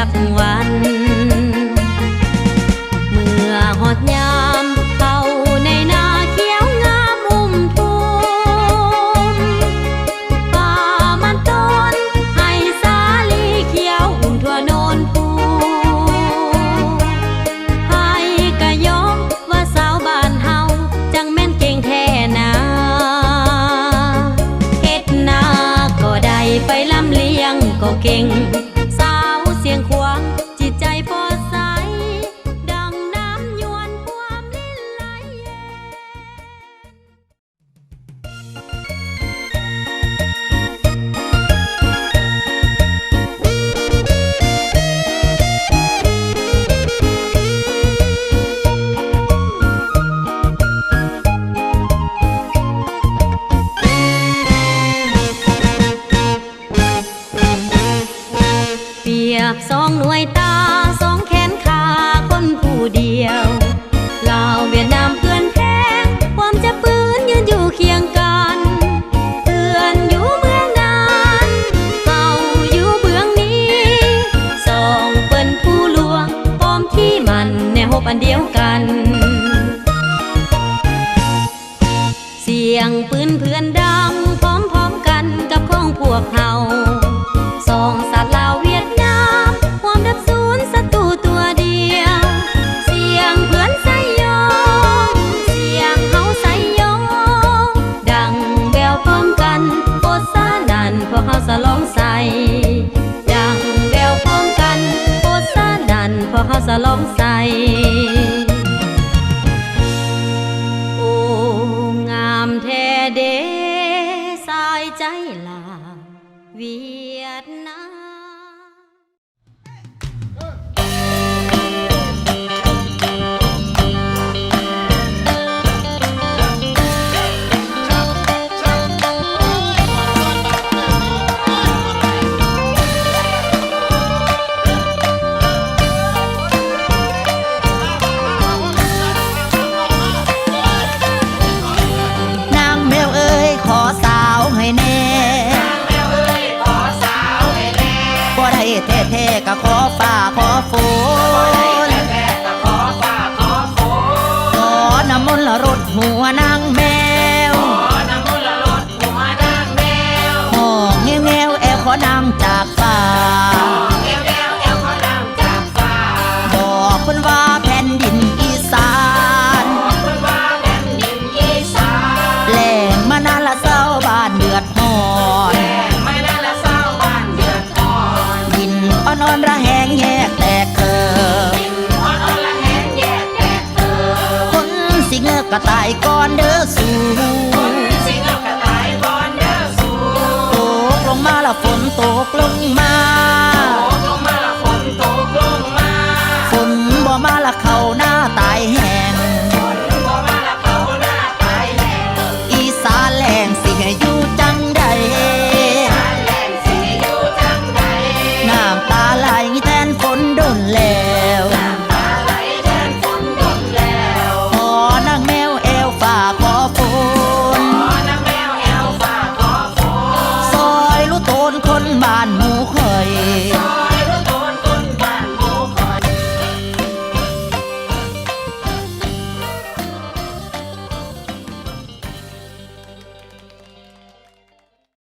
สักวันเมื่อหอดยามเข้าในนาเขียวงามอุ้มทุ่มป่ามันต้นให้สาลีเขียวอุ้มทั่วโนนภูให้กะยอมว่าสาวบ้านเฮาจังแม่นเก่งแท้นาเฮ็ดนาก็ได้ไปลำเลียงก็เก่งสาวเสียงควงจิตใจพอใสดังน้ำยวนความลิ้นไหลเปรียบสองหน่วยตาสองแขนขาคนผู้เดียวลาวเวียดนามเพื่อนแพ้ความจะปืนยืนอยู่เคียงกันเตือนอยู่เมืองนั้นเฮาอยู่เบื้องนี้สองเปิ้นผู้ลวงพร้อมที่มันแนวอันเดียวกันเสียงปืนเพื่อนดังพร้อมๆกันกับของพวกเฮาสองสัตว์ลาวเวียดนามความดับศูนย์ศัตรูตัวเดียวเสียงเพื่อนใส่ยองเสียงเฮาใส่ยองดังแววพร้อมกันโคตรสานันพวกเฮาสลองใส่ดังแววพร้อมกันโคตรสานันพวกเฮาสลองใส่โอ้งามแท้เด้สายใจลาวเวียดนามนางแมวเอ้ยขอสาวให้แน่บ่ได้แท้ๆก็ขอฟ้าขอฝนขอน้ำมนต์ละรดหัวนางแมวห้องแงวๆแอวขอนำจากฟ้าบอกเพิ่นว่าแผ่นดินอีสานแหล่งมานานละเศร้าบ้านเดือดร้อนดินอ่อนๆระแหงแยกแตกเกิดคนสิเงือกก็ตายก่อนเด้อสู่